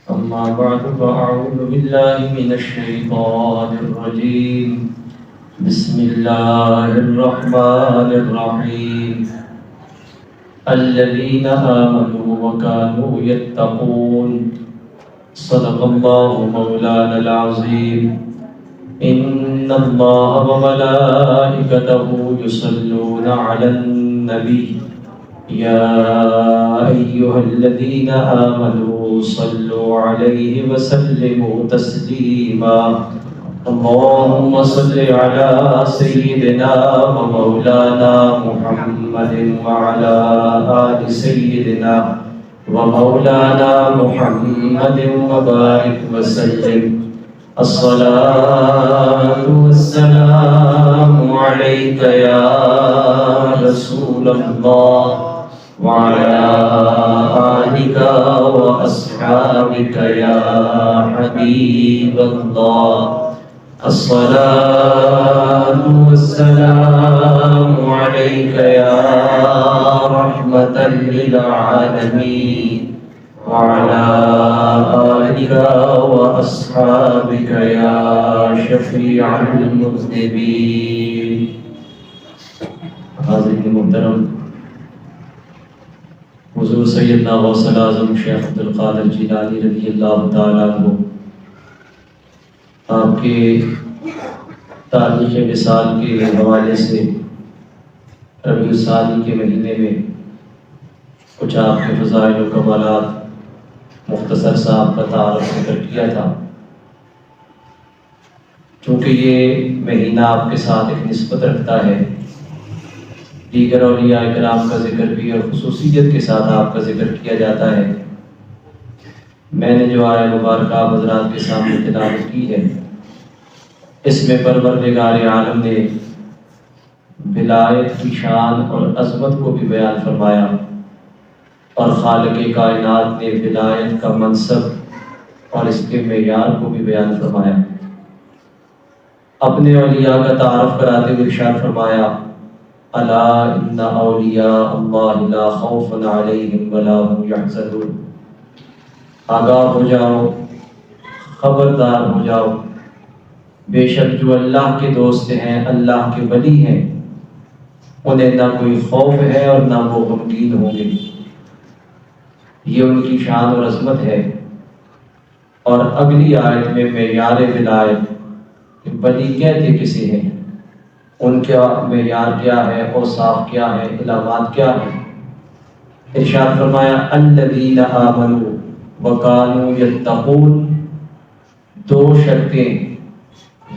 أما بعد فأعوذ بالله من الشيطان الرجيم. بسم الله الرحمن الرحيم. الذين آمنوا وكانوا يتقون. صدق الله مولانا العظيم. إن الله وملائكته يصلون على النبي يا أيها الذين آمنوا صلوا عليه وسلموا تسليما. اللهم صل على سيدنا ومولانا محمد وعلى آل سيدنا ومولانا محمد وبارك وسلم. الصلاة والسلام عليك يا رسول الله وعلى آلك وأصحابك يا حبيب الله. الصلاة والسلام عليك يا رحمة للعالمين وعلى آلك وأصحابك يا شفيع المذنبين. حاضرین محترم، حضور سیدنا غوث الاعظم شیخ عبدالقادر جیلانی رضی اللہ تعالیٰ عنہ آپ کے تاریخ وصال کے حوالے سے ربیع الثانی کے مہینے میں کچھ آپ کے فضائل و کمالات مختصر سا آپ کا تعارف ذکر کیا تھا. چونکہ یہ مہینہ آپ کے ساتھ ایک نسبت رکھتا ہے، دیگر اولیاء کرام کا ذکر بھی اور خصوصیت کے ساتھ آپ کا ذکر کیا جاتا ہے. میں نے جو آیہ مبارکہ آپ حضرات کے سامنے تلاوت کی ہے، اس میں پروردگار عالم نے ولایت کی شان اور عظمت کو بھی بیان فرمایا، اور خالق کائنات نے ولایت کا منصب اور اس کے معیار کو بھی بیان فرمایا. اپنے اولیاء کا تعارف کراتے ہوئے ارشاد فرمایا، الا ان اولیاء اللہ لا خوف علیہم ولا هم یحزنون. آگاہ ہو جاؤ، خبردار ہو جاؤ، بے شک جو اللہ کے دوست ہیں، اللہ کے ولی ہیں، انہیں نہ کوئی خوف ہے اور نہ وہ غمگین ہوں گے. یہ ان کی شان اور عظمت ہے. اور اگلی آیت میں معیار ولایت کہ ولی کہتے کسے ہیں، ان کا معیار کیا ہے، اوصاف کیا ہے، علامات کیا ہے. ارشاد فرمایا الذین آمنوا وکانوا یتقون. دو شرطیں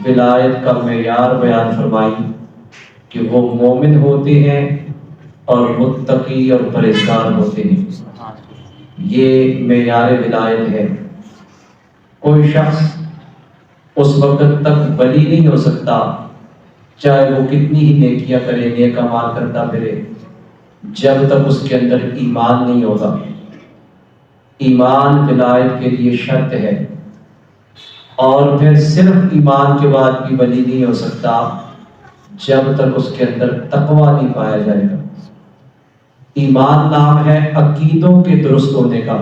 ولایت کا معیار بیان فرمائی کہ وہ مومن ہوتے ہیں اور متقی اور پرہیزگار ہوتے ہیں. یہ معیار ولایت ہے. کوئی شخص اس وقت تک ولی نہیں ہو سکتا چاہے وہ کتنی ہی نیکیاں کرے، نیک اعمال کرتا پھرے، جب تک اس کے اندر ایمان نہیں ہوگا. ایمان ولایت کے لیے شرط ہے. اور پھر صرف ایمان کے بعد بھی ولی نہیں ہو سکتا جب تک اس کے اندر تقویٰ نہیں پایا جائے گا. ایمان نام ہے عقیدوں کے درست ہونے کا،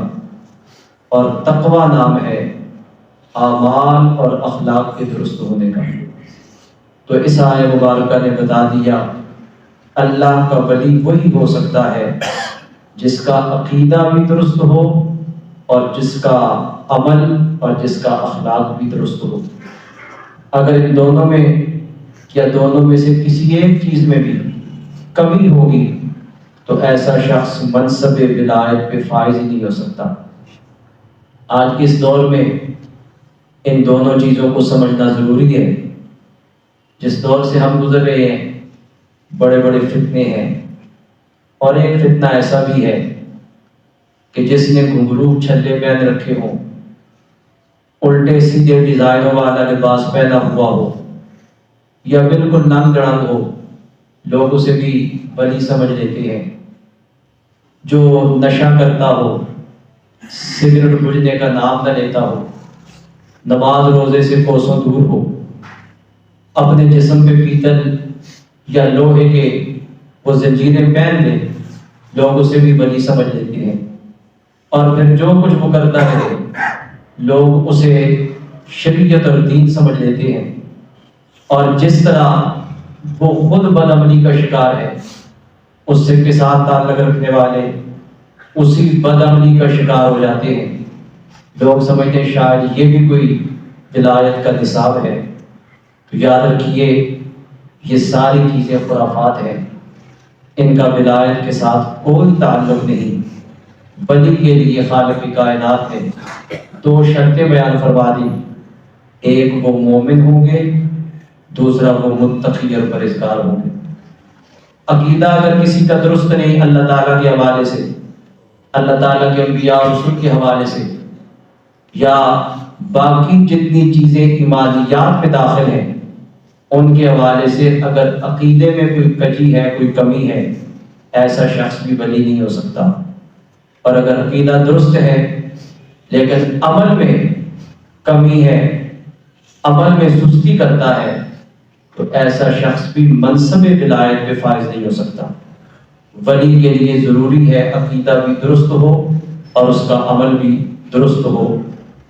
اور تقویٰ نام ہے اعمال اور اخلاق کے درست ہونے کا. تو اس آیہ مبارکہ نے بتا دیا اللہ کا ولی وہی ہو سکتا ہے جس کا عقیدہ بھی درست ہو اور جس کا عمل اور جس کا اخلاق بھی درست ہو. اگر ان دونوں میں یا دونوں میں سے کسی ایک چیز میں بھی کمی ہوگی تو ایسا شخص منصب ولایت پہ فائز ہی نہیں ہو سکتا. آج کے اس دور میں ان دونوں چیزوں کو سمجھنا ضروری ہے. جس دور سے ہم گزر رہے ہیں بڑے بڑے فتنے ہیں، اور ایک فتنہ ایسا بھی ہے کہ جس نے گھنگرو چھلے پہن رکھے ہوں، الٹے سیدھے ڈیزائنوں والا لباس پہنا ہوا ہو، یا بالکل ننگ ڈڑنگ ہو، لوگ اسے بھی ولی سمجھ لیتے ہیں. جو نشہ کرتا ہو، سگریٹ بجھنے کا نام نہ لیتا ہو، نماز روزے سے کوسوں دور ہو، اپنے جسم پہ پیتل یا لوہے کے وہ زنجیریں پہن لے، لوگ اسے بھی ولی سمجھ لیتے ہیں. اور پھر جو کچھ وہ کرتا ہے لوگ اسے شریعت اور دین سمجھ لیتے ہیں، اور جس طرح وہ خود بدعملی کا شکار ہے، اس سے کے ساتھ تعلق رکھنے والے اسی بدعملی کا شکار ہو جاتے ہیں۔ لوگ سمجھتے ہیں شاید یہ بھی کوئی ولایت کا نصاب ہے۔ تو یاد رکھیے یہ ساری چیزیں خرافات ہیں، ان کا ولایت کے ساتھ کوئی تعلق نہیں۔ ولی کے لیے خالق کائنات نے دو شرطیں بیان فرما دی، ایک وہ مومن ہوں گے، دوسرا وہ متقی اور پرہیزگار ہوں گے۔ عقیدہ اگر کسی کا درست نہیں اللہ تعالیٰ کے حوالے سے، اللہ تعالیٰ کے انبیاء اور رسول کے حوالے سے، یا باقی جتنی چیزیں ایمانیات میں داخل ہیں ان کے حوالے سے، اگر عقیدے میں کوئی کجی ہے، کوئی کمی ہے، ایسا شخص بھی ولی نہیں ہو سکتا۔ اور اگر عقیدہ درست ہے لیکن عمل میں کمی ہے، عمل میں سستی کرتا ہے، تو ایسا شخص بھی منصب ولایت پہ فائز نہیں ہو سکتا۔ ولی کے لیے ضروری ہے عقیدہ بھی درست ہو اور اس کا عمل بھی درست ہو۔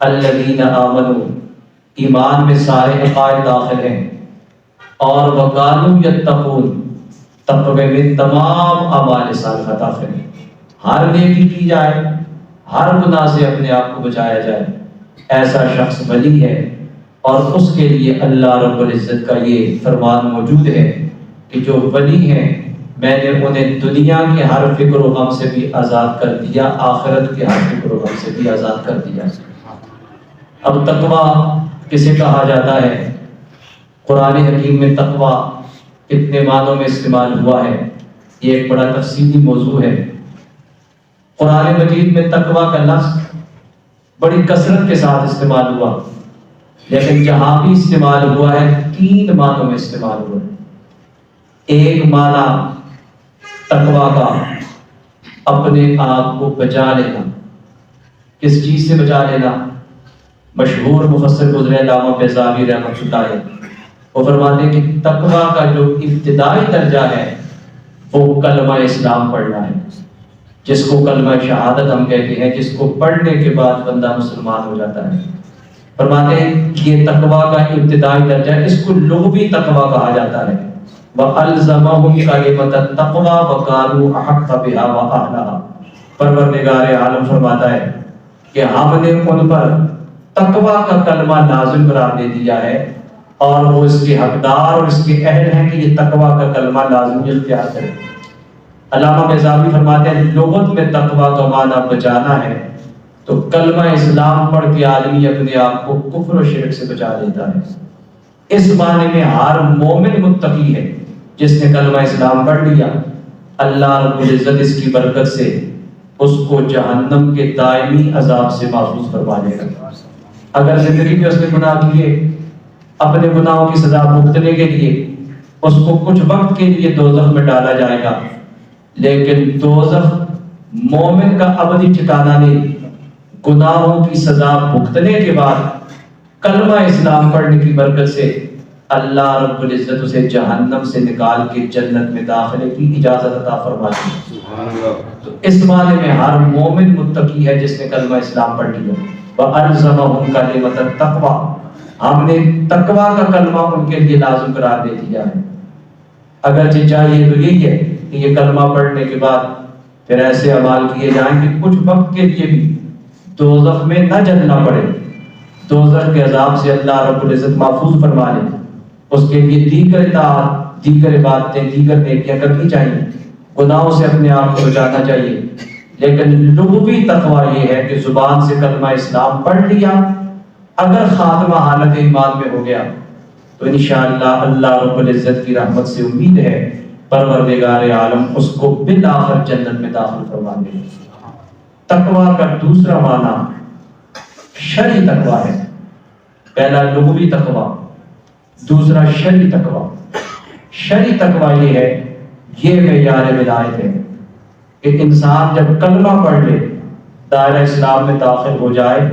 الذین آمنوا، ایمان میں سارے عقائد داخل ہیں، اور وکانوا یتقون، تقوی میں تمام اعمال صالحہ داخل ہیں۔ ہر نیکی کی جائے، ہر گناہ سے اپنے آپ کو بچایا جائے، ایسا شخص ولی ہے۔ اور اس کے لیے اللہ رب العزت کا یہ فرمان موجود ہے کہ جو ولی ہیں میں نے انہیں دنیا کے ہر فکر و غم سے بھی آزاد کر دیا، آخرت کے ہر فکر و غم سے بھی آزاد کر دیا۔ اب تقویٰ کسے کہا جاتا ہے؟ قرآن حکیم میں تقویٰ کتنے معنوں میں استعمال ہوا ہے، یہ ایک بڑا تفصیلی موضوع ہے۔ قرآن مجید میں تقویٰ کا لفظ بڑی کثرت کے ساتھ استعمال ہوا، لیکن جہاں بھی استعمال ہوا ہے 3 معنوں میں استعمال ہوا ہے۔ ایک معنی تقویٰ کا اپنے آپ کو بچا لینا۔ کس چیز سے بچا لینا؟ مشہور مفسر گزرے علامہ بیضاوی رحمۃ اللہ علیہ، وہ فرماتے ہیں کہ تقویٰ کا جو ابتدائی درجہ ہے وہ کلمہ اسلام پڑھنا ہے، جس کو کلمہ شہادت ہم کہتے ہیں، جس کو پڑھنے کے بعد بندہ مسلمان ہو جاتا ہے۔ فرماتے ہیں یہ تقویٰ کا ابتدائی درجہ ہے، اس کو لغوی تقویٰ کہا جاتا ہے۔ وَأَلْزَمَهُمْ كَلِمَةَ التَّقْوَىٰ وَكَانُوا أَحَقَّ بِهَا وَأَهْلَهَا، پروردگار عالم فرماتا ہے کہ ہم نے ان پر تقویٰ کا کلمہ لازم قرار دے دیا ہے، اور وہ اس کے حقدار اور اس کے اہل ہیں کہ یہ تقویٰ کا کلمہ لازم اختیار کریں۔ علامہ بیضاوی فرماتے ہیں لغت میں تقویٰ کا معنی بچانا ہے، تو کلمہ اسلام پڑھ کے آدمی اپنے آپ کو کفر و شرک سے بچا لیتا ہے۔ اس معنی میں ہر مومن متقی ہے جس نے کلمہ اسلام پڑھ لیا، اللہ رب العزت اس کی برکت سے اس کو جہنم کے دائمی عذاب سے محفوظ فرما لے گا۔ اگر زندگی میں اس نے گناہ کیے، اپنے گناہوں کی سزا بھگتنے کے لیے اس کو کچھ وقت کے لیے دوزخ میں ڈالا جائے گا، لیکن دوزخ مومن کا ابدی ٹھکانہ نہیں۔ گناہوں کی سزا بھگتنے کے بعد کلمہ اسلام پڑھنے کی برکت سے اللہ رب العزت اسے جہنم سے نکال کے جنت میں داخلے کی اجازت عطا فرماتی ہے۔ تو اس معنی میں ہر مومن متقی ہے جس نے کلمہ اسلام پڑھ لیا۔ وَأَلْزَمَهُمْ كَلِمَةَ التَّقْوَىٰ، ہم نے تقویٰ کا کلمہ ان کے لیے لازم قرار دے دیا ہے۔ اگرچہ چاہیے تو یہی ہے کہ یہ کلمہ پڑھنے کے بعد پھر ایسے اعمال کیے جائیں کہ کچھ وقت کے لیے بھی دوزخ میں نہ جلنا پڑے، دوزخ کے عذاب سے اللہ رب العزت محفوظ فرما لے۔ اس کے لیے دیگر اطاعت، دیگر عبادتیں، دیگر نیکیاں کرنی چاہیے، گناہوں سے اپنے آپ کو بچانا چاہیے۔ لیکن لغوی تقویٰ یہ ہے کہ زبان سے کلمہ اسلام پڑھ لیا، اگر خاتمہ حالت ایمان میں ہو گیا تو انشاءاللہ اللہ رب العزت کی رحمت سے امید ہے پروردگار عالم اس کو بالآخر جنت میں داخل فرما دے۔ تقویٰ کا دوسرا معنی شرعی تقویٰ ہے۔ پہلا لغوی تقویٰ، دوسرا شرعی تقویٰ۔ شرعی تقویٰ یہ ہے، یہ معیار ولایت ہے کہ انسان جب کلمہ پڑھ لے، دائرہ اسلام میں داخل ہو جائے،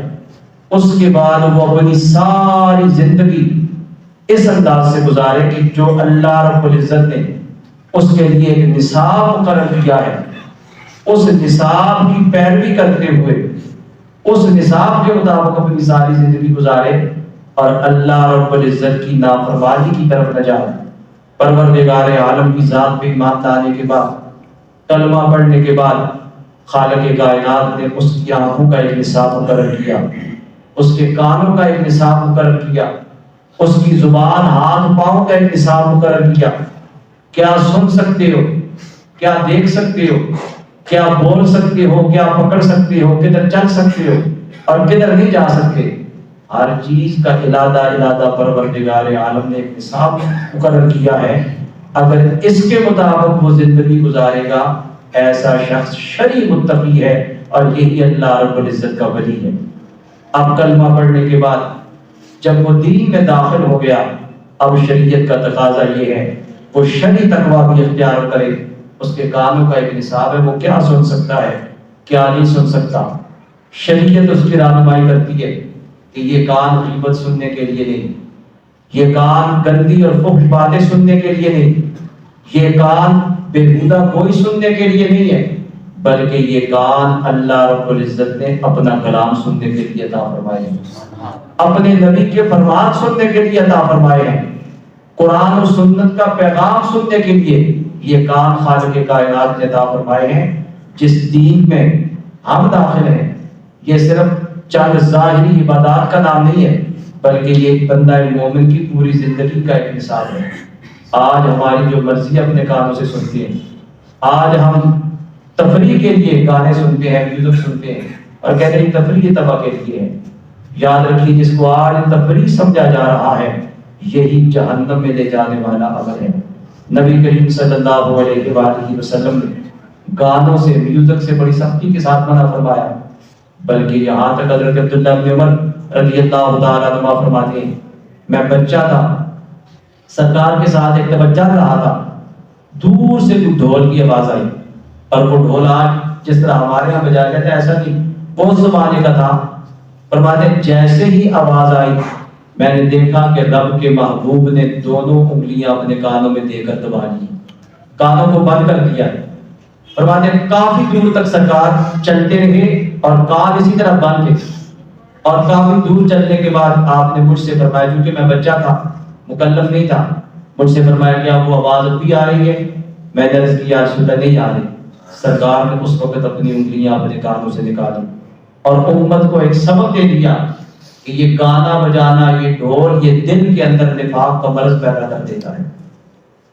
اس کے بعد وہ اپنی ساری زندگی اس انداز سے گزارے کہ جو اللہ رب العزت نے اس کے لیے ایک نصاب مقرر کیا ہے، اس نصاب کی پیروی کرتے ہوئے اس نصاب کے مطابق اپنی ساری زندگی گزارے اور اللہ رب العزت کی نافرمانی کی طرف نہ جائے۔ پروردگار عالم کی ذات پہ ایمان لانے کے بعد، کلمہ پڑھنے کے بعد، خالق کائنات نے اس کی آنکھوں کا ایک نصاب مقرر کیا، اس کے کانوں کا ایک نصاب مقرر کیا، اس کی زبان، ہاتھ، پاؤں کا ایک نصاب مقرر کیا۔ کیا سن سکتے ہو، کیا دیکھ سکتے ہو، کیا بول سکتے ہو، کیا پکڑ سکتے ہو، کدھر چل سکتے ہو اور کدھر نہیں جا سکتے، ہر چیز کا علادہ پروردگار عالم نے ایک نصاب مقرر کیا ہے۔ اگر اس کے مطابق وہ زندگی گزارے گا، ایسا شخص شرعی متقی ہے اور یہی اللہ رب العزت کا ولی ہے۔ اب کلمہ پڑھنے کے بعد جب وہ دین میں داخل ہو گیا، اب شریعت کا تقاضا یہ ہے وہ شرعی تقویٰ بھی اختیار کرے۔ اس کے کانوں کا ایک نصاب ہے، وہ کیا سن سکتا ہے، کیا نہیں سن سکتا۔ شریعت اس کی رہنمائی کرتی ہے کہ یہ کان غیبت سننے کے لیے نہیں، یہ کان گندی اور فحش باتیں سننے کے لیے نہیں، یہ کان بےہودہ کوئی سننے کے لیے نہیں ہے، بلکہ یہ کان اللہ رب العزت نے اپنا کلام سننے کے لیے عطا فرمائے ہیں، اپنے نبی کے فرمان سننے کے لیے عطا فرمائے ہیں، قرآن و سنت کا پیغام سننے کے لیے یہ کان خالق کائنات نے عطا فرمائے ہیں۔ جس دین میں ہم داخل ہیں یہ صرف چند ظاہری عبادات کا نام نہیں ہے، بلکہ یہ ایک بندہ مومن کی پوری زندگی کا ایک مثال ہے۔ آج ہماری جو مرضی اپنے کانوں سے سنتے ہیں، آج ہم تفریح کے لیے گانے سنتے ہیں، میوزک سنتے ہیں اور کہتے ہیں تفریح تباہ کے لیے ہے۔ یاد رکھیے جس کو آج تفریح سمجھا جا رہا ہے یہی جہنم میں لے جانے والا عمل ہے۔ نبی کریم صلی اللہ علیہ وآلہ وسلم نے گانوں سے، میوزک سے بڑی سختی کے ساتھ منع فرمایا، بلکہ یہاں تک حضرت عبداللہ بن عمر رضی اللہ تعالیٰ عنہ فرماتے ہیں میں بچہ تھا، سرکار کے ساتھ ایک توجہ رہا تھا، دور سے کوئی ڈھول کی آواز آئی، اور وہ ڈھول آج جس طرح ہمارے یہاں بجایا جاتا ہے ایسا نہیں، اس زمانے کا تھا۔ فرماتے ہیں جیسے ہی آواز آئی میں نے دیکھا کہ رب کے محبوب نے دونوں انگلیاں اپنے کانوں میں دے کر دبا لی، کانوں کو بند کر دیا۔ فرماتے ہیں کافی دور تک سرکار چلتے رہے اور کان اسی طرح بند تھے، اور کافی دور چلنے کے بعد آپ نے مجھ سے فرمایا، کیونکہ میں بچہ تھا، مکلف نہیں تھا، مجھ سے فرمایا کیا وہ آواز اب بھی آ رہی ہے؟ میں نے عرض کیا رسول اللہ نہیں آ رہی۔ سرکار نے اس وقت اپنی انگلیاں اپنے کانوں سے نکالی اور امت کو ایک سبق دے دیا کہ یہ گانا بجانا، یہ ڈھول، یہ دل کے اندر نفاق کا مرض پیدا کر دیتا ہے،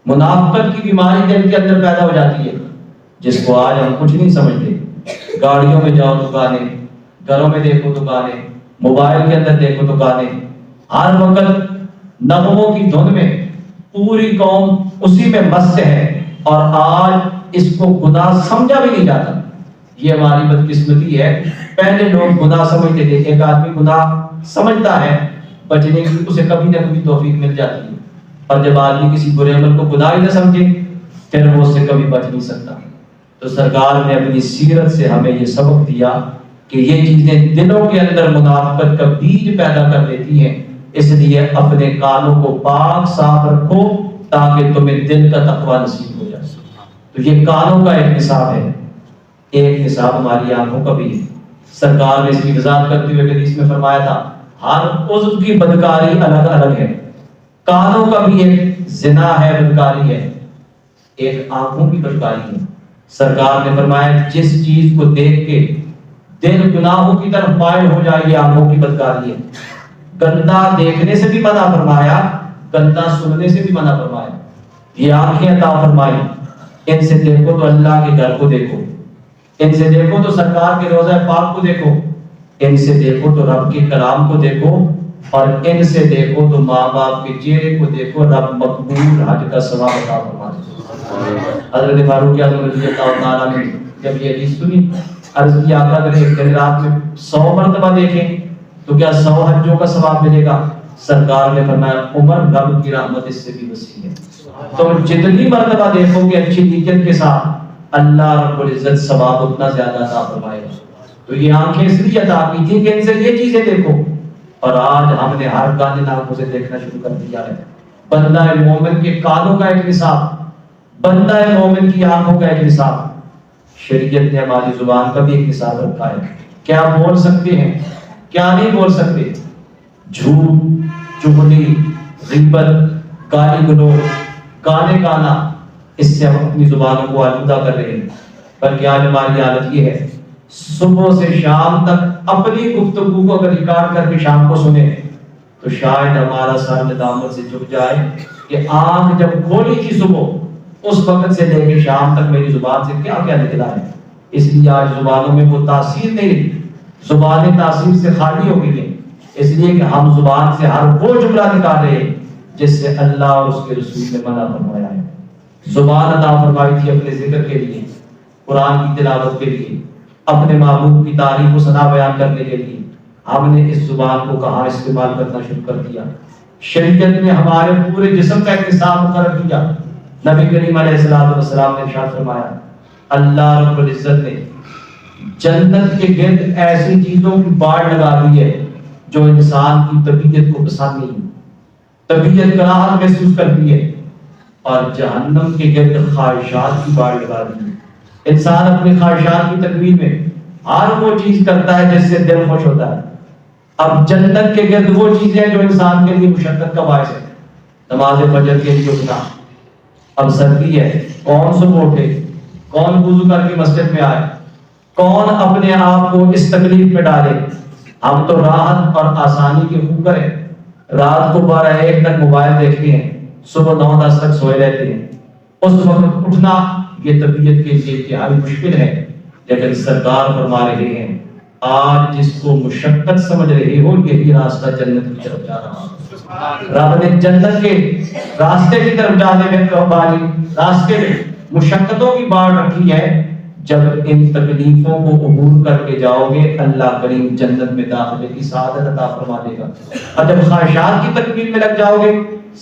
منافقت کی بیماری دل کے اندر پیدا ہو جاتی ہے، جس کو آج ہم کچھ نہیں سمجھتے۔ گاڑیوں میں جاؤ تو گانے، گھروں میں دیکھو تو گانے، موبائل کے اندر دیکھو تو گانے، ہر وقت نغموں کی دھن میں پوری قوم اسی میں مست ہے، اور آج اس کو گناہ سمجھا بھی نہیں جاتا۔ یہ ہماری بدقسمتی ہے۔ پہلے لوگ گناہ سمجھتے تھے، ایک آدمی گناہ سمجھتا ہے بچنے کی اسے کبھی نہ کبھی توفیق مل جاتی ہے، اور جب آدمی کسی برے عمل کو گناہ ہی نہ سمجھے پھر وہ اس سے کبھی بچ نہیں سکتا۔ تو سرکار نے اپنی سیرت سے ہمیں یہ سبق دیا کہ یہ چیزیں دلوں کے اندر منافقت کا بیج پیدا کر دیتی ہیں، اس لیے اپنے کانوں کو پاک صاف رکھو تاکہ تمہیں دل کا تقوی نصیب ہو جائے۔ تو یہ کانوں کا ایک نصاب ہے، ایک نصاب ہماری آنکھوں کا بھی ہے۔ سرکار نے اس کی وضاحت کرتے ہوئے حدیث میں فرمایا تھا ہر عضو کی بدکاری الگ الگ ہے، کانوں کا بھی ایک زنا ہے، بدکاری ہے، ایک آنکھوں کی بدکاری ہے۔ سرکار نے فرمایا جس چیز کو دیکھ کے دل گناہوں کی طرف مائل ہو جائے یہ آنکھوں کی بدکاری ہے۔ گندا دیکھنے سے بھی منع فرمایا، گندا سننے سے بھی منع فرمایا۔ یہ آنکھیں عطا فرمائی، ان سے دیکھو تو اللہ کے گھر کو دیکھو، ان سے دیکھو تو سرکار کے روضہ پاک کو دیکھو، ان سے دیکھو تو رب کے کلام کو دیکھو، اور ان سے دیکھو تو ماں باپ کے چہرے کو دیکھو، رب مقبول حج کا ثواب عطا فرمائے۔ حضرت فاروق اعظم رضی اللہ تعالیٰ نے جب یہ حدیث سنی عرض کیا اگر ایک دن رات میں 100 مرتبہ دیکھیں تو کیا 100 حجوں کا ثواب ملے گا؟ سرکار نے فرمایا عمر رب کی رحمت اس سے بھی وسیع ہے، تم جتنی مرتبہ دیکھو گے اچھی نیت کے ساتھ اللہ رب العزت ثواب اتنا زیادہ عطا فرمائے گا۔ تو یہ آنکھیں اس لیے عطا کی تھی کہ ان سے یہ چیزیں دیکھو، اور آج ہم نے ہر گانے آنکھوں سے دیکھنا شروع کر دیا ہے۔ بندہ مومن کے کانوں کا ایک نصاب، بندہ مومن کی آنکھوں کا ایک نصاب، شریعت نے ہماری زبان کا بھی ایک نصاب رکھا ہے۔ کیا بول سکتے ہیں، کیا نہیں بول سکتے. جھوٹ، چغلی، غیبت، گالی گلوچ، گانے گانا، اس سے ہم اپنی زبانوں کو آلودہ کر رہے ہیں. بلکہ آج ہماری حالت یہ ہے، صبح سے شام تک اپنی گفتگو کو اگر ریکارڈ کر کے شام کو سنیں تو شاید ہمارا سر ندامت سے جھک جائے کہ آنکھ جب کھولی تھی صبح، اس وقت سے لے کے شام تک میری زبان سے کیا کیا نکلا ہے. اس لیے آج زبانوں میں وہ تاثیر نہیں رہی، زبانیں تاثیر سے خالی ہو گئی ہیں. اس لیے کہ ہم زبان سے ہر وہ جملہ نکال رہے ہیں جس سے اللہ اور اس کے رسول نے منع فرمایا ہے. زبان عطا فرمائی تھی اپنے ذکر کے لیے، قرآن کی تلاوت کے لیے، اپنے محبوب کی تعریف و ثنا بیان کرنے کے لیے. ہم نے اس زبان کو کہاں استعمال کرنا شروع کر دیا. شریعت نے ہمارے پورے جسم کا ایک نصاب مقرر کیا. نبی کریم علیہ السلام نے ارشاد فرمایا، اللہ رب العزت نے جنت کے گرد ایسی چیزوں کی باڑ لگا دی ہے جو انسان کی طبیعت کو پسند نہیں، طبیعت کراہت محسوس کرتی ہے. اور جہنم کے گرد خواہشات کی باڑ لگا دی ہے. انسان اپنی خواہشات کی تکمیل میں ہر وہ چیز کرتا ہے جس سے دل خوش ہوتا ہے. اب جنت کے گرد وہ چیزیں جو انسان کے لیے مشقت کا باعث ہے. نماز فجر کے لیے اٹھنا، اب سردی ہے، کون صبح اٹھے، کون وضو کر کے مسجد میں آئے، کون اپنے آپ کو اس تکلیف میں ڈالے. ہم تو راحت اور آسانی کے خوکر ہیں. رات کو 12-1 تک موبائل دیکھتے ہیں، صبح 9-10 تک سوئے رہتے ہیں. اس وقت اٹھنا یہ طبیعت کے لیے انتہائی مشکل ہے. لیکن سرکار فرما رہے ہیں، آج جس کو مشقت سمجھ رہے ہو یہی راستہ جنت کی طرف جا رہا ہے. رب نے جنت کے راستے کی طرف جانے میں راستے میں مشقتوں کی باڑ رکھی ہے. جب ان تکلیفوں کو عبور کر کے جاؤ گے اللہ کریم جنت میں داخلے کی سعادت عطا فرما دے گا. اور جب خواہشات کی تکمیل میں لگ جاؤ گے،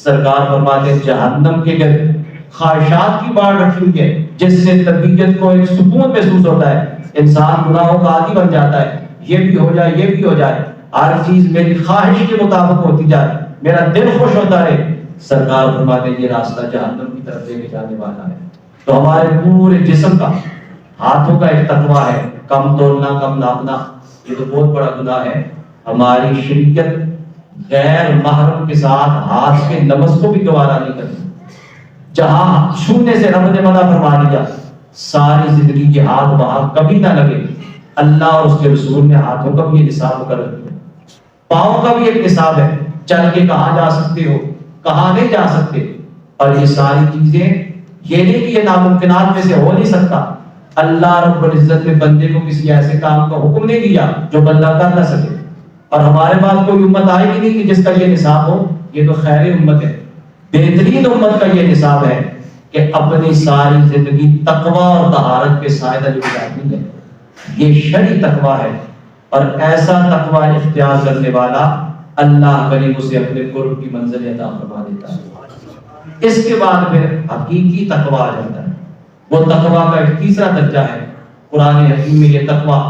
سرکار فرماتے ہیں جہنم کے گرد خواہشات کی باڑ رکھی ہوئی ہے جس سے طبیعت کو ایک سکون محسوس ہوتا ہے. انسان گناہوں کا عادی بن جاتا ہے، یہ بھی ہو جائے، یہ بھی ہو جائے، ہر چیز میری خواہش کے مطابق ہوتی جائے، میرا دل خوش ہوتا رہے. سرکار فرماتے ہیں یہ راستہ جہنم کی طرف لے کے جانے والا ہے. تو ہمارے پورے جسم کا، ہاتھوں کا ایک تقویٰ ہے، کم تولنا کم ناپنا، یہ تو بہت بڑا گناہ ہے. ہماری شریعت غیر محرم کے ساتھ ہاتھ کے لمس کو بھی گوارا نہیں کرتی. جہاں چھونے سے رب نے منع فرما دیا، ساری زندگی کے ہاتھ وہاں کبھی نہ لگے. اللہ اور اس کے رسول نے ہاتھوں کا بھی یہ نصاب مقرر کیا. پاؤں کا بھی ایک نصاب ہے، چل کے کہاں جا سکتے ہو، کہاں نہیں جا سکتے. اور یہ ساری چیزیں یہ نہیں کہ یہ ناممکنات میں سے ہو نہیں سکتا. اللہ رب العزت نے بندے کو کسی ایسے کام کا حکم نہیں دیا جو بندہ کر نہ سکے. اور ہمارے پاس کوئی امت آئے گی نہیں کہ جس کا یہ نصاب ہو. یہ تو خیر امت ہے، بہترین امت کا یہ نصاب ہے کہ اپنی ساری زندگی تقویٰ اور طہارت کے سائے تلے گزارنی ہے. یہ شرعی تقویٰ ہے، اور ایسا تقویٰ اختیار کرنے والا اللہ کریم اسے اپنے قرب کی منزل عطا فرما دیتا ہے. اس کے بعد پھر حقیقی تقویٰ آ جاتا ہے. وہ تقویٰ کا ایک تیسرا درجہ ہے. قرآن حکیم میں یہ تقویٰ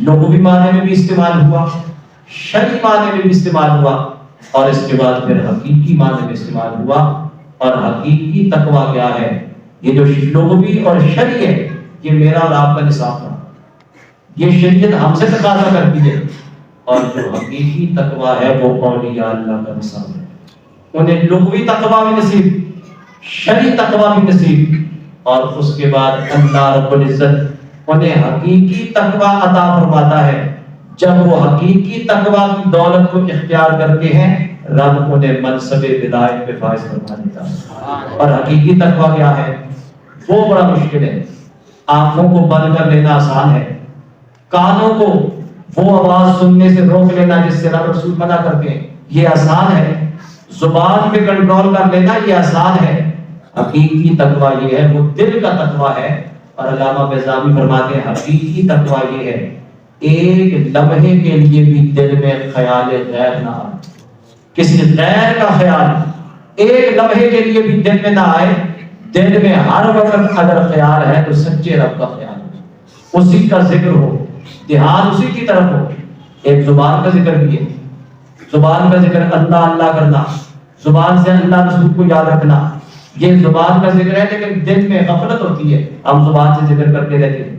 لغوی معنی میں بھی استعمال ہوا، شرعی معنی میں بھی استعمال ہوا، اور اس کے بعد پھر حقیقی معنی میں استعمال ہوا. اور حقیقی تقویٰ کیا ہے؟ یہ جو لغوی اور شرعی ہے یہ میرا اور آپ کا نصاب تھا، یہ شریعت ہم سے تقاضا کرتی ہے. اور جو حقیقی تقویٰ ہے وہ اولیاء اللہ کا نصاب ہے. انہیں لغوی تقویٰ بھی نصیب، شرعی تقویٰ بھی نصیب، اور اس کے بعد اللہ رب العزت انہیں حقیقی تقویٰ عطا فرماتا ہے. جب وہ حقیقی تقویٰ کی دولت کو اختیار کرتے ہیں رب انہیں منصب ولایت پہ فائز فرما دیتا ہے. اور حقیقی تقویٰ کیا ہے؟ وہ بڑا مشکل ہے. آنکھوں کو بند کر لینا آسان ہے، کانوں کو وہ آواز سننے سے روک لینا جس سے رب رسول منع کرتے ہیں یہ آسان ہے، زبان پہ کنٹرول کر لینا یہ آسان ہے. حقیقی تقویٰ یہ ہے، وہ دل کا تقویٰ ہے. اور علامہ بیضاوی فرماتے ہیں حقیقی تقویٰ یہ ہے ایک لمحے کے لیے بھی دل میں خیال غیر نہ آئے. کسی غیر کا خیال ایک لمحے کے لیے بھی دل میں نہ آئے. دل میں ہر وقت اگر خیال ہے تو سچے رب کا خیال ہو، اسی کا ذکر ہو، دھیان اسی کی طرف ہو. ایک زبان کا ذکر بھی ہے، زبان کا ذکر اللہ اللہ کرنا، زبان سے اللہ رسول کو یاد رکھنا، یہ زبان کا ذکر ہے. لیکن دل میں غفلت ہوتی ہے، ہم زبان سے ذکر کرتے رہتے ہیں.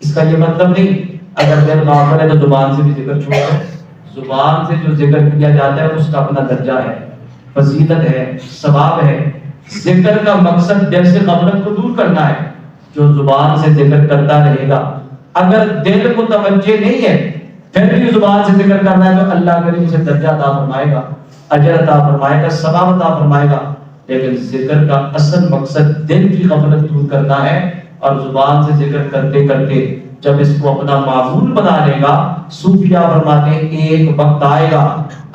اس کا یہ مطلب نہیں اگر دل غافل ہے تو زبان سے بھی ذکر چھوڑ دو. زبان سے جو ذکر کیا جاتا ہے اس کا اپنا درجہ ہے، فضیلت ہے، ثواب ہے. ذکر کا مقصد دل سے غفلت کو دور کرنا ہے. جو زبان سے ذکر کرتا رہے گا، اگر دل کو توجہ نہیں ہے پھر بھی زبان سے ذکر کرنا ہے تو اللہ کریم اسے درجہ عطا فرمائے گا، اجر عطا فرمائے گا، ثواب عطا فرمائے گا. لیکن ذکر کا اصل مقصد دل کی غفلت دور کرنا ہے. اور زبان سے ذکر کرتے کرتے جب اس کو اپنا معمول بنا لے گا، صوفیاء فرماتے ہیں ایک وقت آئے گا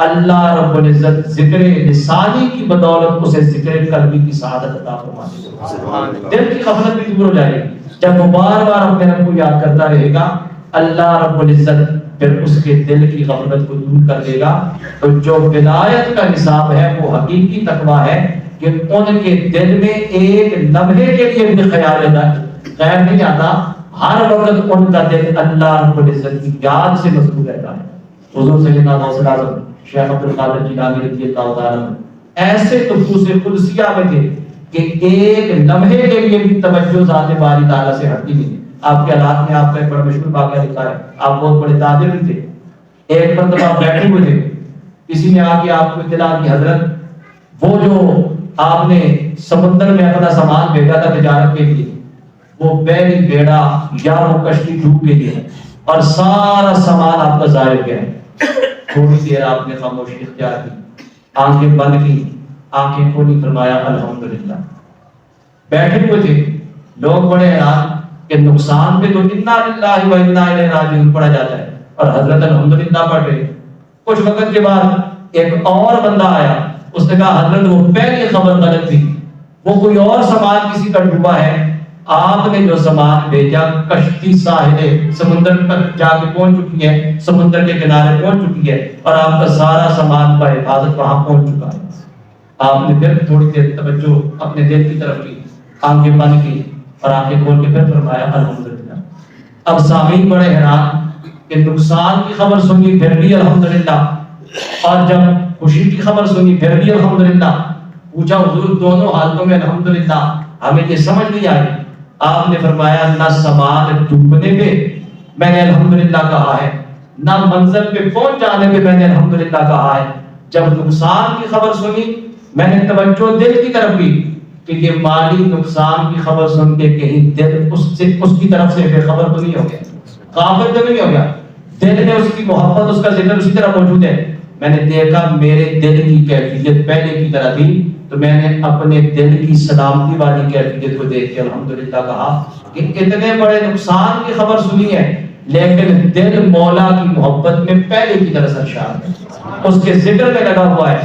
اللہ رب العزت ذکر لسانی کی بدولت اسے ذکر قلبی کی سعادت عطا فرما دے گا. دل کی غفلت بھی دور ہو جائے گی. جب وہ بار بار اپنے رب کو یاد کرتا رہے گا، اللہ رب العزت پھر اس کے دل کی غفلت کو دور کر دے گا. تو جو ولایت کا نصاب ہے وہ حقیقی تقویٰ ہے کہ ان کے دل میں ایک لمحے کے لیے بھی خیال غیر نہیں آتا. ہر وقت ان کا دل اللہ رب العزت کی یاد سے مشغول رہتا ہے. حضور سیدنا غوث اعظم شیخ عبد القادر جیلانی رضی اللہ تعالیٰ عنہ ایسے نفوس قدسیہ میں تھے کہ ایک لمحے کے لیے بھی توجہ ذات باری تعالیٰ سے ہٹتی نہیں. آپ کے حالات میں آپ کا ایک بڑا مشہور واقعہ لکھا ہے. آپ بہت بڑے تاجر بھی تھے. ایک مرتبہ آپ بیٹھے ہوئے تھے، کسی نے آ کے آپ کو اطلاع کی حضرت وہ جو آپ نے سمندر میں اپنا سامان بھیجا تھا تجارت کے لیے، وہ بیڑی بیڑا یا وہ کشتی ڈوب گئی ہے اور سارا سامان آپ کا ضائع ہو گیا ہے. تھوڑی دیر آپ نے خاموشی اختیار کی، آنکھیں بند کی، آنکھیں کھولی، فرمایا الحمدللہ. بیٹھے ہوئے تھے لوگ بڑے حیران کہ نقصان پہ تو انا للہ و انا الیہ راجعون پڑھا جاتا ہے اور حضرت الحمدللہ پڑھ رہے. کچھ وقت کے بعد ایک اور بندہ آیا، اس نے کہا حضرت وہ پہلی خبر غلط تھی، وہ کوئی اور سامان کسی کا ڈوبا ہے. آپ نے جو سامان بھیجا کشتی ساحل سمندر تک جا کے پہنچ چکی ہے، سمندر کے کنارے پہنچ چکی ہے اور آپ کا سارا سامان کا حفاظت وہاں پہنچ چکا ہے. آپ نے پھر تھوڑی دیر توجہ اپنے دل کی طرف کی، آنکھیں بند کی اور آنکھیں کھول کے پھر فرمایا الحمدللہ. اب سامعین بڑے حیران کہ نقصان کی خبر سنی پھر بھی الحمدللہ، اور جب خوشی کی خبر سنی پھر بھی الحمدللہ. پوچھا حضور دونوں حالتوں میں الحمدللہ ہمیں یہ سمجھ نہیں آئی. آپ نے فرمایا نہ سامان ڈوبنے پہ میں نے الحمدللہ کہا ہے، نہ منزل پہ پہنچ جانے پہ میں نے الحمدللہ کہا ہے. جب نقصان کی خبر سنی میں نے توجہ دل کی طرف کی کہ یہ مالی نقصان کی خبر سن کے کہیں دل اس کی طرف سے بے خبر تو نہیں ہو گیا، غافل تو نہیں ہو گیا. دل میں اس کی محبت، اس کا ذکر اسی طرح موجود ہے. میں نے دیکھا میرے دل کی کیفیت پہلے کی طرح تھی تو میں نے اپنے دل کی سلامتی والی کیفیت کو دیکھ کے الحمدللہ کہا کہ اتنے بڑے نقصان کی خبر سنی ہے لیکن دل مولا کی محبت میں پہلے کی طرح سرشار ہے، اس کے ذکر میں لگا ہوا ہے،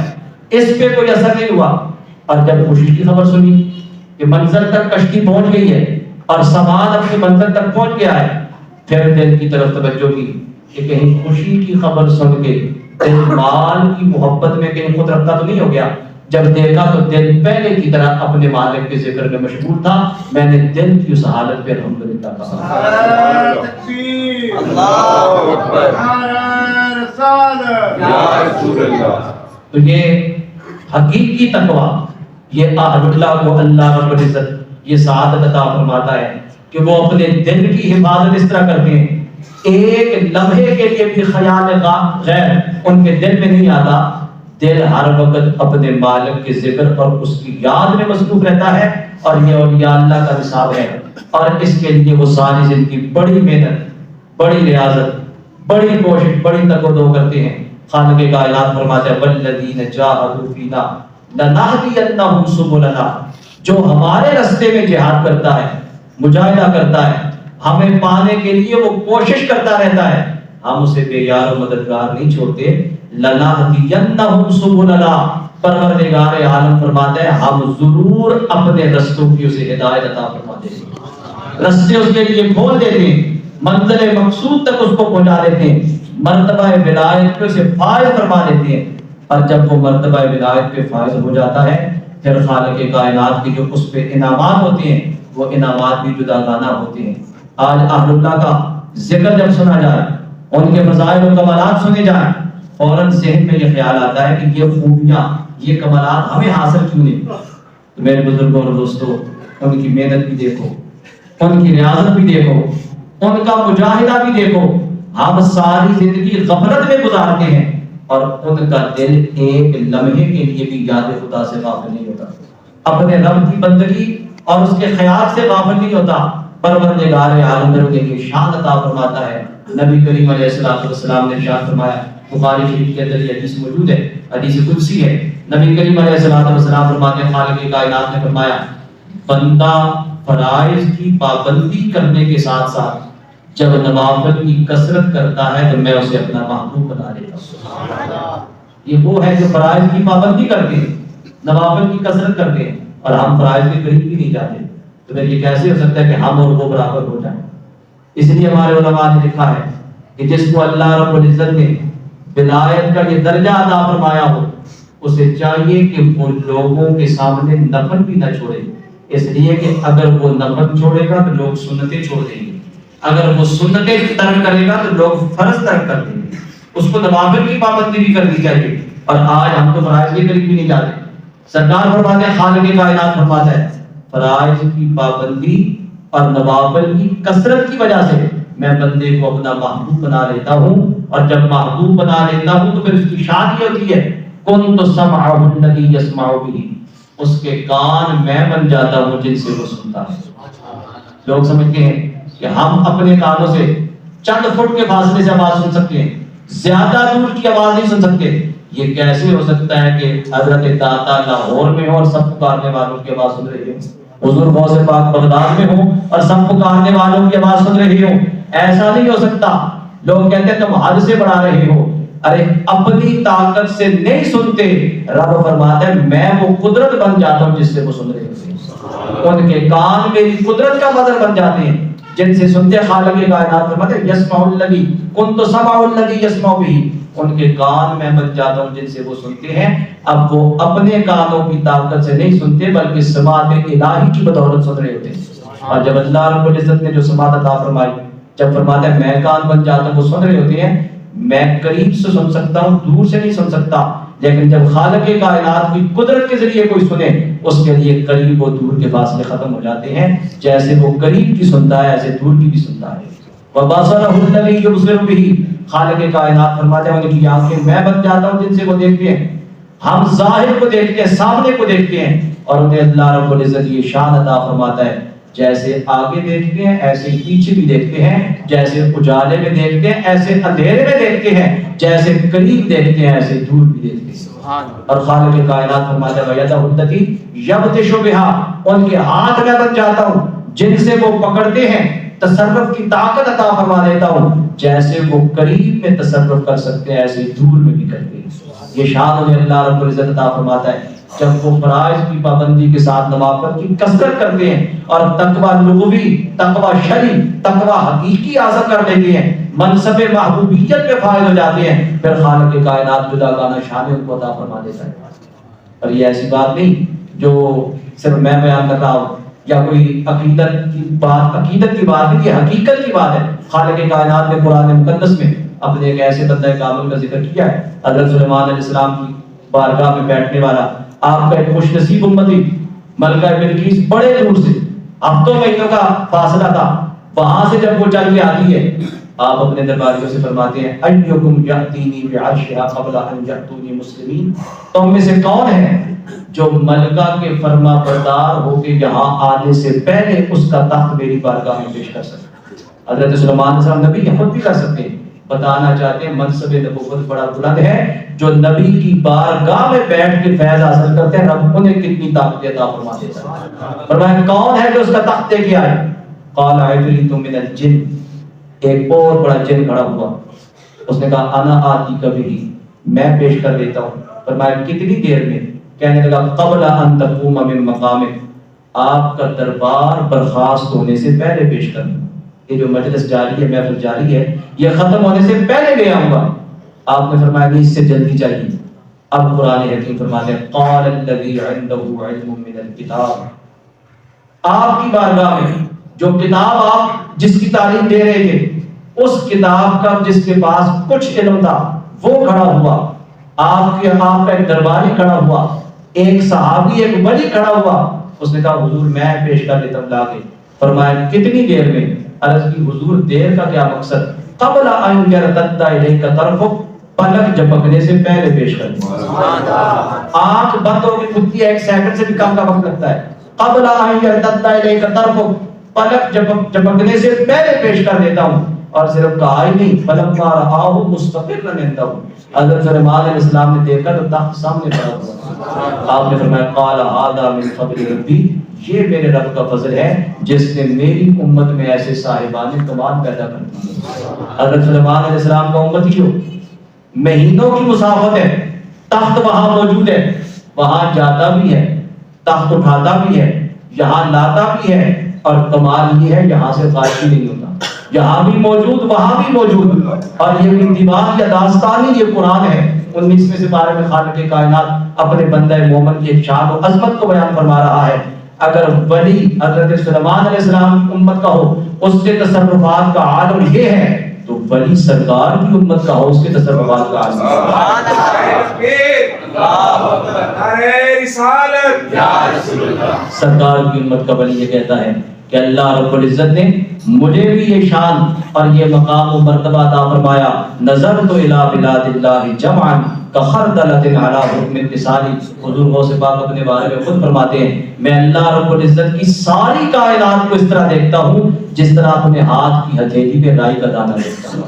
اس پہ کوئی اثر نہیں ہوا. اور جب خوشی کی خبر سنی کہ منزل تک کشتی پہنچ گئی ہے اور سامان اپنی منزل تک پہنچ گیا ہے، پھر دل کی طرف توجہ کی کہ کہیں خوشی کی خبر سن کے دل مال کی محبت میں کہیں خود رکھتا تو نہیں ہو گیا. جب دیکھا تو دل پہلے کی طرح اپنے مالک کے ذکر میں مشغول تھا. میں نے دل کی اس حالت پہ الحمدللہ کہا. اللہ اکبر، یا رسول اللہ. تو یہ حقیقی تقویٰ، یہ اہل اللہ کو اللہ رب العزت یہ سعادت عطا فرماتا ہے کہ وہ اپنے دل کی حفاظت اس طرح کرتے ہیں ایک لمحے کے لیے بھی خیال غیر ان کے دل میں نہیں آتا. دل ہر وقت اپنے مالک کے ذکر اور اس کی یاد میں مصروف رہتا ہے اور یہ اولیاء اللہ کا نصاب ہے. اور اس کے لیے وہ ساری زندگی بڑی محنت، بڑی ریاضت، بڑی کوشش، بڑی تگودو کرتے ہیں. خالق کائنات فرماتے ہیں والذین جاہدوا فینا لنہدینہم سبلنا. جو ہمارے راستے میں جہاد کرتا ہے، مجاہدہ کرتا ہے، ہمیں پانے کے لیے وہ کوشش کرتا رہتا ہے، ہم اسے بے یار و مددگار نہیں چھوڑتے. لنہدینہم سبلنا، پروردگار عالم فرماتے ہیں ہم ضرور اپنے رستوں کی اسے ہدایت عطا فرما دیں گے. رستے اس کے لیے کھول دیتے ہیں، منزل مقصود تک اس کو پہنچا دیتے ہیں، مرتبہ ولایت پہ اسے فائز فرما دیتے ہیں. اور جب وہ مرتبہ ولایت پہ فائز ہو جاتا ہے پھر خالق کائنات کی جو اس پہ انعامات ہوتے ہیں وہ انعامات بھی جداگانہ ہوتے ہیں. آج اہل اللہ کا ذکر جب سنا جائے، ان کے فضائل و کمالات سنے جائیں، فوراً ذہن میں یہ خیال آتا ہے کہ یہ خوبیاں، یہ کمالات ہمیں حاصل کیوں نہیں. تو میرے بزرگوں اور دوستوں، ان کی محنت بھی دیکھو، ان کی ریاضت بھی دیکھو، ان کا مجاہدہ بھی دیکھو. ہم ساری زندگی غفلت میں گزارتے ہیں اور ان کا دل ایک لمحے کے لیے بھی یاد خدا سے غافل نہیں ہوتا، اپنے رب کی بندگی اور اس کے خیال سے غافل نہیں ہوتا۔ پروردگار عالم نے انہیں یہ شان عطا فرماتا ہے۔ نبی کریم علیہ الصلوۃ والسلام نے ارشاد فرمایا، بخاری شریف کے اندر یہ حدیث موجود ہے، حدیث قدسی ہے۔ نبی کریم علیہ الصلوۃ والسلام فرماتے ہیں، خالق کائنات نے فرمایا، بندہ فرائض کی پابندی کرنے کے ساتھ ساتھ جب نوافل کی کثرت کرتا ہے تو میں اسے اپنا محبوب بنا لیتا ہوں۔ یہ وہ ہے جو فرائض کی پابندی کرتے ہیں، نوافل کی کثرت کرتے ہیں، اور ہم فرائض کے قریب بھی نہیں جاتے، تو پھر یہ کیسے ہو سکتا ہے کہ ہم اور وہ برابر ہو جائیں؟ اس لیے ہمارے علماء نے لکھا ہے کہ جس کو اللہ رب العزت نے ولایت کا یہ درجہ عطا فرمایا ہو، اسے چاہیے کہ وہ لوگوں کے سامنے نفل بھی نہ چھوڑے، اس لیے کہ اگر وہ نفل چھوڑے گا تو لوگ سنتیں چھوڑ دیں گے، اگر وہ سنتیں ترک کرے گا تو لوگ فرض ترک کر دیں گے۔ اس کو نوافل کی پابندی بھی کرنی چاہیے، اور آج ہم تو فرائض کے قریب بھی نہیں جاتے۔ سرکار فرماتے ہیں، خالق کائنات فرماتا ہے، فرائض کی پابندی اور نوافل کی کثرت کی وجہ سے میں بندے کو اپنا محبوب بنا لیتا ہوں، اور جب محبوب بنا لیتا ہوں تو پھر اس کی شان یہ ہوتی ہے، کنت سمعہ الذی یسمع بہ، اس کے کان میں بن جاتا ہوں جن سے وہ سنتا ہے۔ لوگ سمجھتے ہیں کہ ہم اپنے کانوں سے چند فٹ کے فاصلے سے آواز سن سکتے ہیں، زیادہ دور کی آواز نہیں سن سکتے۔ یہ کیسے ہو سکتا ہے کہ حضرت داتا لاہور میں ہو اور سب پکارنے والوں کی آواز سن رہی ہو، حضور غوث پاک بغداد میں ہو اور سب پکارنے والوں کی آواز سن رہی ہو؟ ایسا نہیں ہو سکتا۔ لوگ کہتے ہیں تم حد سے بڑھا رہے ہو، ارے اپنی طاقت سے نہیں سنتے، رب فرماتا ہے میں وہ قدرت بن جاتا ہوں جس سے وہ سن رہے ہوتے ہیں، ان کے کان میری قدرت کا مظہر بن جاتے ہیں جن سے سنتے۔ خالق کائنات فرماتے ہیں، یسمع الذی کنت سمع الذی یسمع بہ، ان کے کان میں بن جاتا ہوں جن سے وہ سنتے ہیں۔ اب وہ اپنے کانوں کی طاقت سے نہیں سنتے بلکہ سماعت الہی کی بدولت سن رہے ہوتے ہیں، اور جب اللہ رب العزت نے جو سماعت عطا فرمائی، جب فرماتا ہے میں کان بن جاتا ہوں، وہ سن رہے ہوتے ہیں۔ میں قریب سے سن سکتا ہوں، دور سے نہیں سن سکتا، لیکن جب خالق کائنات کی قدرت کے ذریعے کوئی سنے، اس کے لیے قریب و دور کے فاصلے ختم ہو جاتے ہیں۔ جیسے وہ قریب کی سنتا ہے ایسے دور کی بھی سنتا ہے۔ وَبَصَرَهُ الَّذِي يُبْصِرُ بِهِ، خالق کائنات فرماتے ہیں ان کی آنکھیں میں بن جاتا ہوں جن سے وہ دیکھتے ہیں۔ ہم ظاہر کو دیکھتے ہیں، سامنے کو دیکھتے ہیں، اور انہیں اللہ رب العزت یہ شان عطا فرماتا ہے، جیسے آگے دیکھتے ہیں ایسے پیچھے بھی دیکھتے ہیں، جیسے اجالے میں دیکھتے ہیں ایسے اندھیرے میں دیکھتے ہیں، جیسے قریب دیکھتے ہیں ایسے دور بھی دیکھتے ہیں۔ اور خالق کائنات فرماتا ہے وَيَدَهُ الَّتِي يَبْطِشُ بِهَا، ان کے ہاتھ میں بن جاتا ہوں جن سے وہ پکڑتے ہیں، تصرف کی طاقت عطا فرما دیتا ہوں، جیسے وہ قریب میں تصرف کر سکتے ہیں ایسے دور میں بھی کرتے ہیں۔ یہ شان انہیں اللہ رب العزت عطا فرماتا ہے جب وہ فرائض کی پابندی کے ساتھ نوافل کی کثرت کرتے ہیں اور تقوی لغوی، تقوی شرعی، تقوی حقیقی حاصل کر لیتے ہیں، منصب محبوبیت پہ فائز ہو جاتے ہیں، پھر خالق کائنات جدا گانا شان ان کو عطا فرما دیتا ہے۔ اور یہ ایسی بات نہیں جو صرف میں بیان کر رہا ہوں یا کوئی عقیدت کی بات نہیں، یہ حقیقت کی بات ہے۔ خالق کائنات نے قرآن مقدس میں اپنے ایک ایسے بندہ کامل کا ذکر کیا ہے، حضرت سلیمان علیہ السلام کی بارگاہ میں بیٹھنے والا آپ کا ایک خوش نصیب امتی ملکہ بلقیس بڑے دور سے ہفتوں مہینوں کا فاصلہ تھا، وہاں سے جب وہ چل کے آتی ہے، آپ اپنے درباریوں سے فرماتے ہیں ایکم یاتینی بعرشھا قبل ان یاتونی مسلمین، تم میں سے کون ہے جو ملکہ کے فرما بردار ہو کے یہاں آنے سے پہلے اس کا تخت میری بارگاہ میں پیش کر سکتے۔ حضرت سلیمان علیہ السلام نبی خود بھی کر سکتے ہیں، بتانا چاہتے ہیں منصب نبوت بڑا بلند ہے، جو نبی کی بارگاہ میں بیٹھ کے فیض حاصل کرتے ہیں رب انہیں کتنی طاقت عطا فرما دیتا ہے۔ فرمایا کون ہے جو اس کا تخت دے کے آئے؟ قال عفریت من الجن، ایک اور بڑا جن کھڑا ہوا، اس نے کہا انا آتی کبھی، میں پیش کر دیتا ہوں۔ فرمایا کتنی دیر میں؟ کہنے لگا قبل ان تقوم من مقامک، آپ کا دربار برخاست ہونے سے پہلے پیش کر دوں۔ یہ جو مجلس جاری ہے، محفل جاری ہے، یہ ختم ہونے سے پہلے لے آؤں گا۔ آپ نے فرمایا نہیں، اس سے جلدی چاہیے۔ اب قرآن حکیم فرماتے ہیں قال الذی عنده علم من الکتاب، آپ کی بارگاہ میں جو کتاب آپ جس کی تعلیم دے رہے تھے، اس کتاب کا جس کے پاس کچھ علم تھا وہ کھڑا ہوا، آپ کا ایک درباری کھڑا ہوا، ایک صحابی ایک ولی کھڑا ہوا، اس نے کہا حضور میں پیش کر دیتا ہوں لا کے۔ فرمایا کتنی دیر میں؟ عرض کی حضور دیر کا کیا مقصد؟ قبل ان یرتد الیک طرفک، پلک جھپکنے سے پہلے پیش کر دیں۔ آنکھ بند ہو گئی کھلتی ہے 1 سیکنڈ سے بھی کم کا وقت لگتا ہے۔ قبل ان یرتد الیک طرفک، پلک جھپکنے سے پہلے پیش کر دیتا ہوں۔ اور صرف کہا ہی نہیں، فلما رآہ مستقرا عنده، حضرت سلیمان علیہ السلام نے دیکھا تو تخت سامنے پڑا ہوا۔ آپ نے فرمایا قال هذا من فضل ربی، یہ میرے رب کا فضل ہے جس نے میری امت میں ایسے صاحبان کمال پیدا کر دیے۔ حضرت سلیمان علیہ السلام کا امت ہو، مہینوں کی مسافت ہے، تخت وہاں موجود ہے، وہاں جاتا بھی ہے، تخت اٹھاتا بھی ہے، یہاں لاتا بھی ہے، اور کمال یہ ہے یہاں سے غائب نہیں ہوتا، یہاں بھی موجود وہاں بھی موجود۔ اور یہ انتباہ یا داستان ہی یہ قرآن ہے۔ 19ویں سپارے میں خالق کائنات اپنے بندہ مومن کی شان و عظمت کو بیان فرما رہا ہے۔ اگر ولی حضرت سلیمان علیہ السلام کی امت کا ہو، اس کے تصرفات کا عالم یہ ہے، تو ولی سرکار کی امت کا ہو، اس کے تصرفات کا عالم سرکار کی امت کا ولی یہ کہتا ہے کہ اللہ رب العزت نے مجھے بھی یہ شان اور یہ مقام و مرتبہ عطا فرمایا۔ نظرت الی بلاد اللہ جمعا کخردلۃ علی حکم اتصالی، حضور غوث پاک اپنے بارے میں خود فرماتے ہیں میں اللہ رب العزت کی ساری کائنات کو اس طرح دیکھتا ہوں جس طرح اپنے ہاتھ کی ہتھیلی پہ رائی کا دانہ دیکھتا ہوں،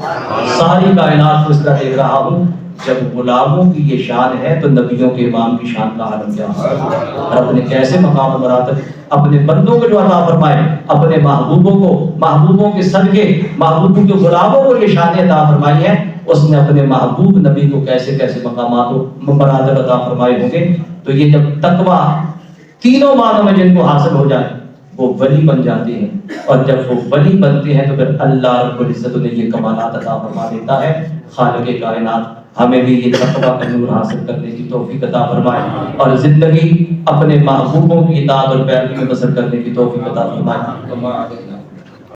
ساری کائنات کو اس طرح دیکھ رہا ہوں۔ جب غلاموں کی یہ شان ہے تو نبیوں کے امام کی شان کا عالم کیا ہے؟ اور اپنے کیسے مقام و مراتب اپنے بندوں کو جو عطا فرمائے، اپنے محبوبوں کو، محبوبوں کے صدقے محبوبوں کے غلاموں کو یہ شان عطا فرمائی ہے، اس نے اپنے محبوب نبی کو کیسے کیسے مقامات و مراتب عطا فرمائے ہوں گے۔ تو یہ جب تقویٰ تینوں معنوں میں جن کو حاصل ہو جائے وہ ولی بن جاتے ہیں، اور جب وہ ولی بنتے ہیں تو پھر اللہ رب العزت نے یہ کمالات عطا فرما دیتا ہے۔ خالق کائنات ہمیں بھی یہ تقویٰ کا نور حاصل کرنے کی توفیق عطا فرمائے، اور زندگی اپنے محبوبوں کی اطاعت اور پیروی میں بسر کرنے کی توفیق عطا فرمائے۔